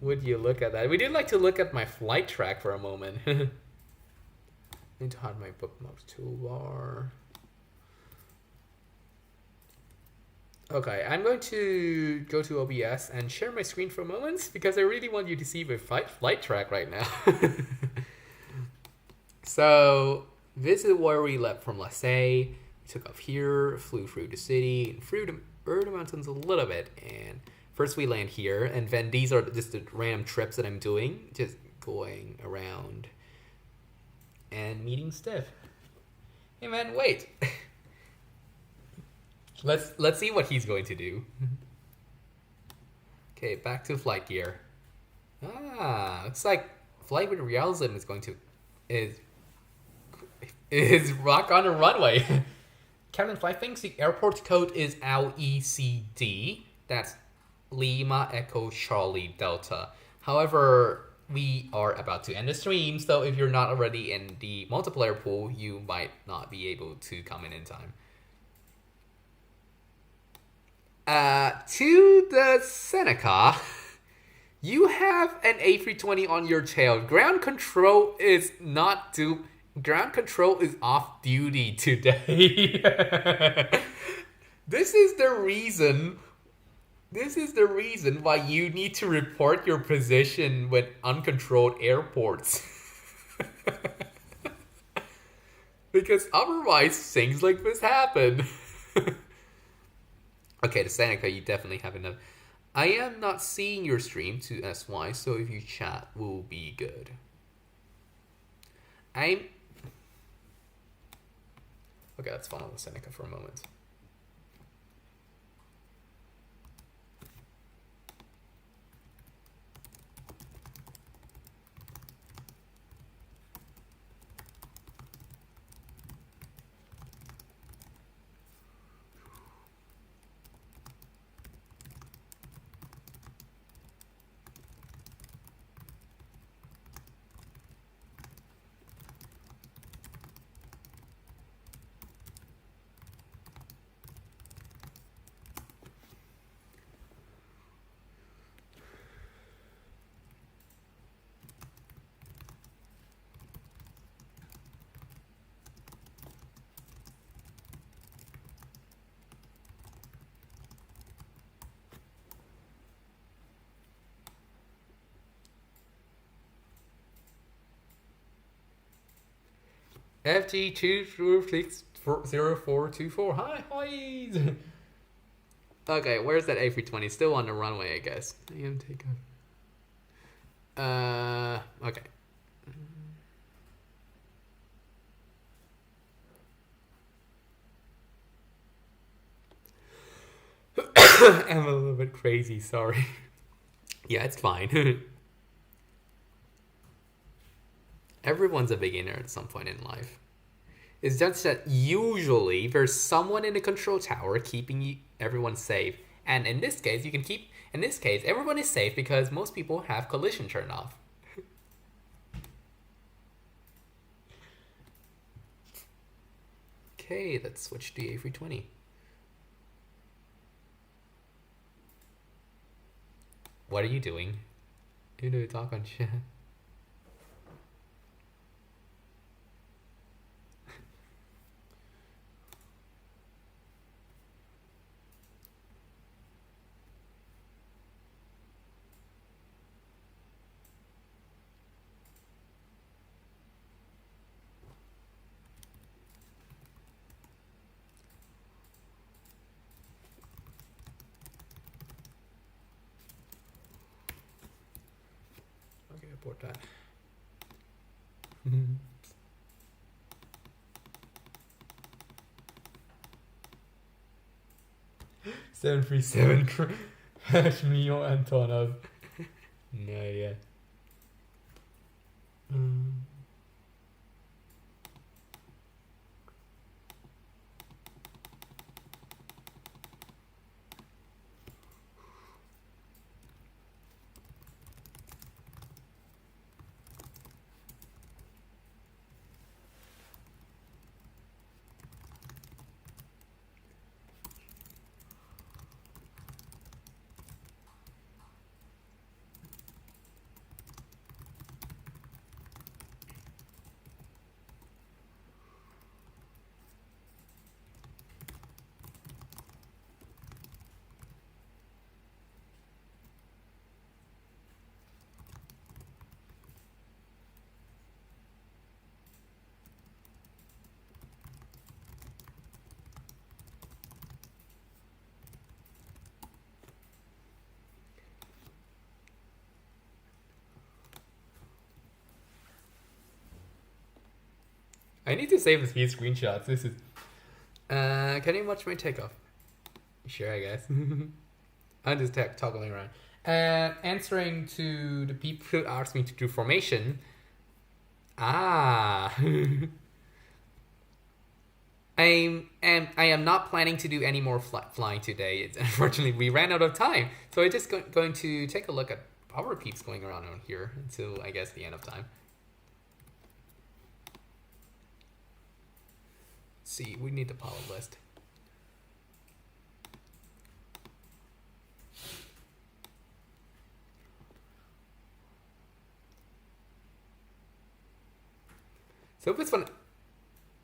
Would you look at that? We did like to look at my flight track for a moment. Need to hide my bookmarks toolbar. Okay, I'm going to go to OBS and share my screen for a moment because I really want you to see the flight track right now. So this is where we left from LESU. We took off here, flew through the city, and through the mountains a little bit. And first we land here, and then these are just the random trips that I'm doing, just going around and meeting Steph. Hey man, wait. Let's see what he's going to do. Okay, back to FlightGear. Looks like Flight with Realism is rock on the runway. Captain, I think the airport code is LECD. That's Lima Echo Charlie Delta. However, we are about to end the stream, so if you're not already in the multiplayer pool, you might not be able to come in time. To the Seneca, you have an A320 on your tail. Ground control is off duty today. This is the reason why you need to report your position with uncontrolled airports. Because otherwise things like this happen. Okay, the Seneca, you definitely have enough. I am not seeing your stream to SY, so if you chat, will be good. Okay, let's follow the Seneca for a moment. FG2060424. Hi, boys. Okay, where's that A320? Still on the runway, I guess. I am taking. Okay. I'm a little bit crazy, sorry. Yeah, it's fine. Everyone's a beginner at some point in life. It's just that usually there's someone in the control tower keeping everyone safe. And in this case, everyone is safe because most people have collision turned off. Okay, let's switch to A320. What are you doing? You know, talk on chat. Report that. 737 crash Mio Antonov. No, yeah. I need to save a few screenshots. This is. Can you watch my takeoff? Sure, I guess. I'm just toggling around. And answering to the people who asked me to do formation. I am not planning to do any more flying today. Unfortunately, we ran out of time. So I'm just going to take a look at power peeps going around here until, I guess, the end of time. Let's see, we need the power list. So this one,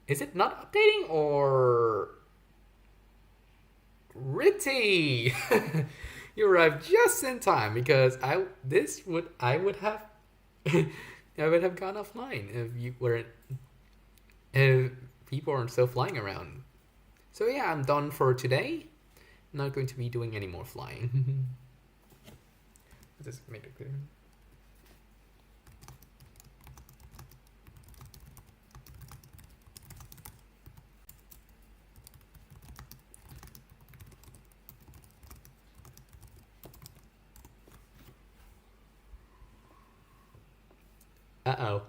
is it not updating or Ritty? You arrived just in time because I would have I would have gone offline if you weren't if people aren't still flying around. So yeah, I'm done for today. I'm not going to be doing any more flying. Let's just make it clear. Uh-oh.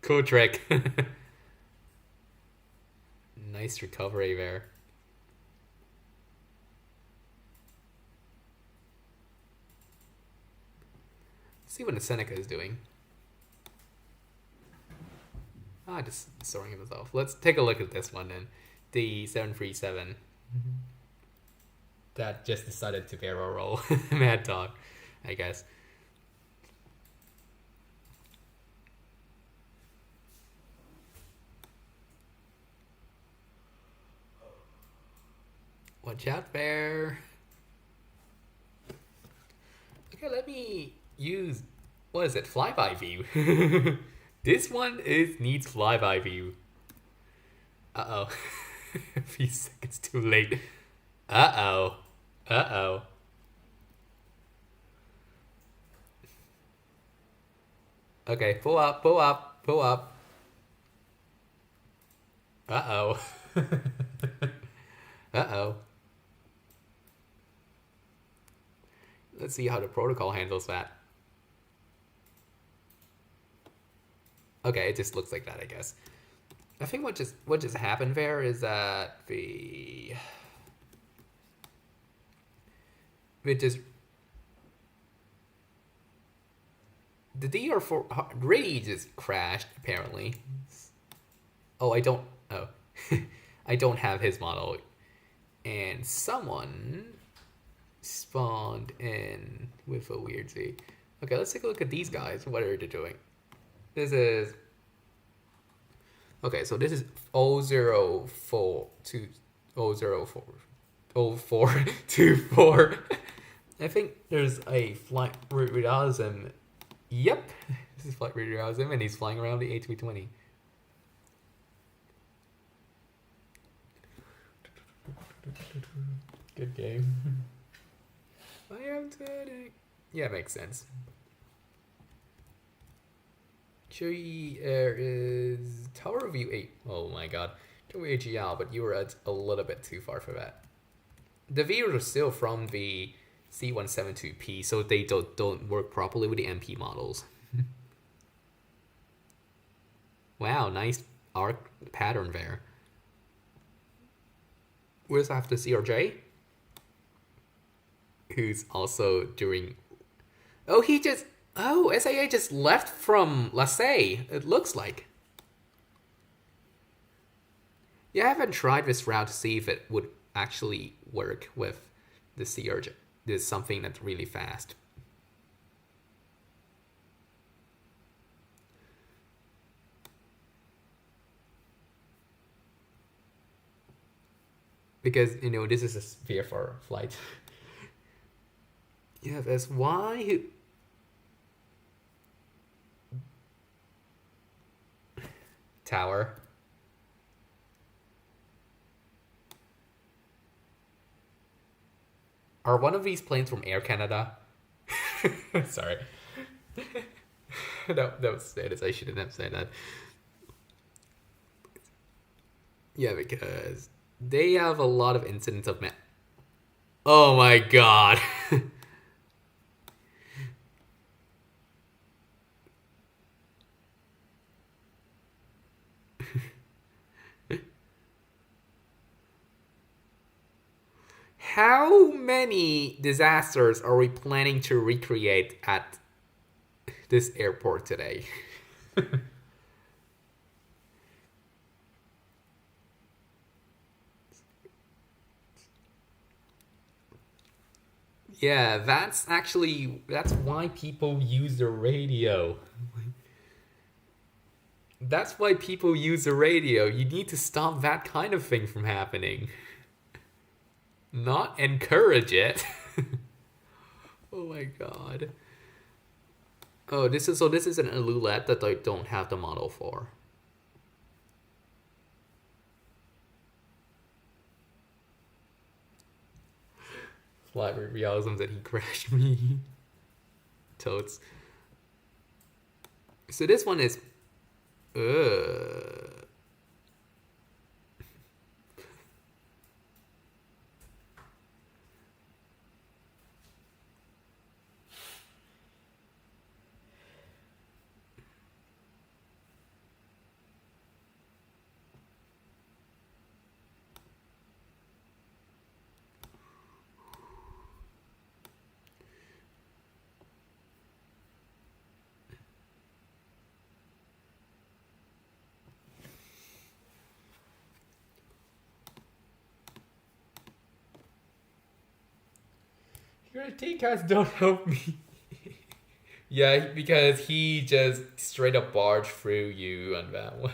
Cool trick. Nice recovery there. Let's see what the Seneca is doing. Just storing himself. Let's take a look at this one then. The 737. That just decided to barrel roll. Mad dog, I guess. Watch out there. Okay, let me use, what is it, flyby view. This one needs flyby view. Uh-oh. A few seconds too late. Uh-oh. Uh-oh. Okay, pull up, pull up, pull up. Uh-oh. Uh-oh. Let's see how the protocol handles that. Okay, it just looks like that, I guess. I think what just happened there is that the DR4 really just crashed apparently. Oh, I don't have his model, and someone spawned in with a weird Z. Okay, let's take a look at these guys. What are they doing? This is okay. So this is 0424. I think there's a flight realism. Yep, this is flight realism, and he's flying around the A320. Good game. I am turning. Yeah, makes sense. Tree Air is Tower View 8. Oh my god. Tower AGL, but you were at a little bit too far for that. The views are still from the C172P, so they don't work properly with the MP models. Wow, nice arc pattern there. Where's after CRJ? Who's also doing... Oh, SAA just left from LESU, it looks like. Yeah, I haven't tried this route to see if it would actually work with the CRJ. There's something that's really fast. Because, this is a VFR flight. Yeah, that's why... Tower. Are one of these planes from Air Canada? Sorry. that was status. I shouldn't have said that. Yeah, because They have a lot of incidents of Oh my god. How many disasters are we planning to recreate at this airport today? Yeah, that's why people use the radio. That's why people use the radio. You need to stop that kind of thing from happening. Not encourage it. Oh my god. Oh, this is an roulette that I don't have the model for. Flat realism that he crashed me. Totes. So this one is your TCAS don't help me. Yeah, because he just straight up barged through you on that one.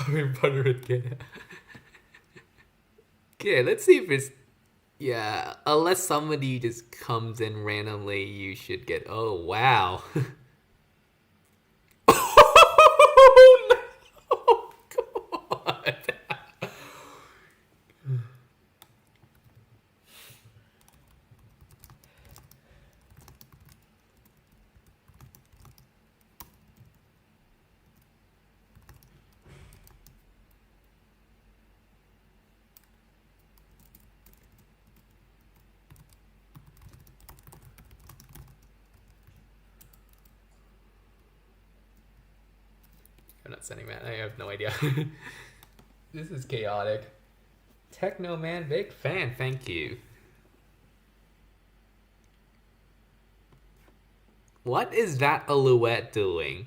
Butter again. Okay, let's see if it's yeah. Unless somebody just comes in randomly, you should get. Oh wow. Oh no! God. I'm not sending that. I have no idea. This is chaotic. Techno Man, big fan. Thank you. What is that alouette doing?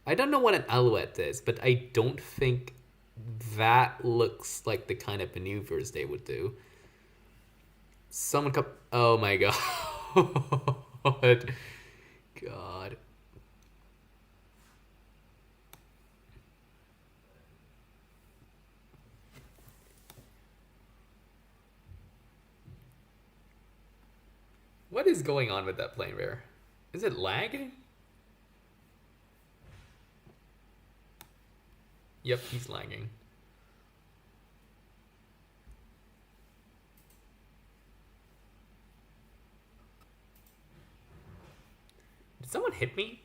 I don't know what an alouette is, but I don't think that looks like the kind of maneuvers they would do. Someone come. Oh my god. God. What is going on with that plane bear? Is it lagging? Yep, he's lagging. Did someone hit me?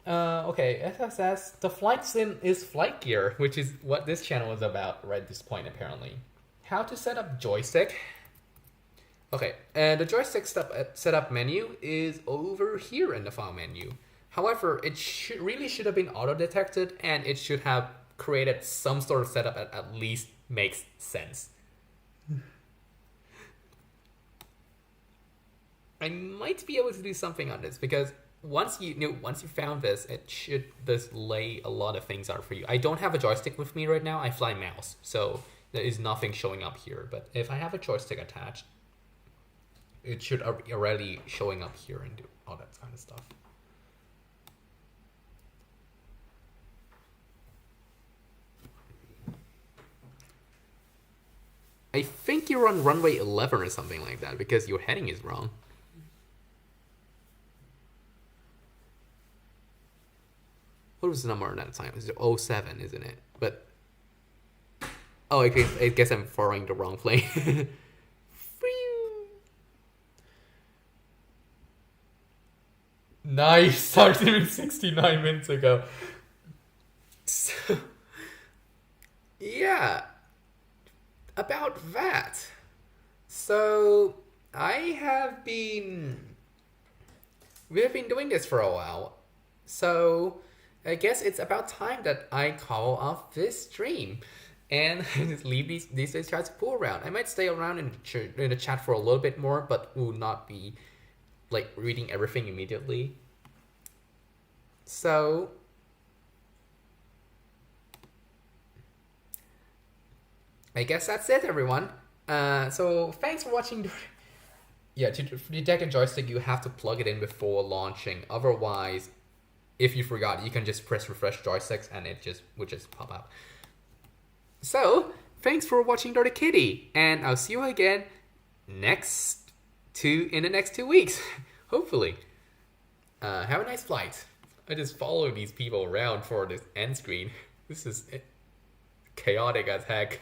Okay, SSS. The flight sim is FlightGear, which is what this channel is about right at this point, apparently. How to set up joystick. Okay, and the joystick setup menu is over here in the file menu. However, it really should have been auto-detected, and it should have created some sort of setup that at least makes sense. I might be able to do something on this because once you found this, it should display a lot of things out for you. I don't have a joystick with me right now. I fly mouse, so there is nothing showing up here. But if I have a joystick attached, it should already showing up here and do all that kind of stuff. I think you're on runway 11 or something like that because your heading is wrong. What was the number at that time? It was 07, isn't it? But oh, I guess I'm following the wrong plane. Nice, started 69 minutes ago. So, yeah, about that. So we have been doing this for a while. So I guess it's about time that I call off this stream and just leave these chats to pull around. I might stay around in the chat for a little bit more, but will not be like reading everything immediately. So I guess that's it, everyone. So thanks for watching. Yeah, to detect a joystick, you have to plug it in before launching. Otherwise, if you forgot, you can just press refresh joysticks and it would just pop out. So thanks for watching Dirty Kitty, and I'll see you again in the next 2 weeks, hopefully. Have a nice flight. I just follow these people around for this end screen. This is chaotic as heck.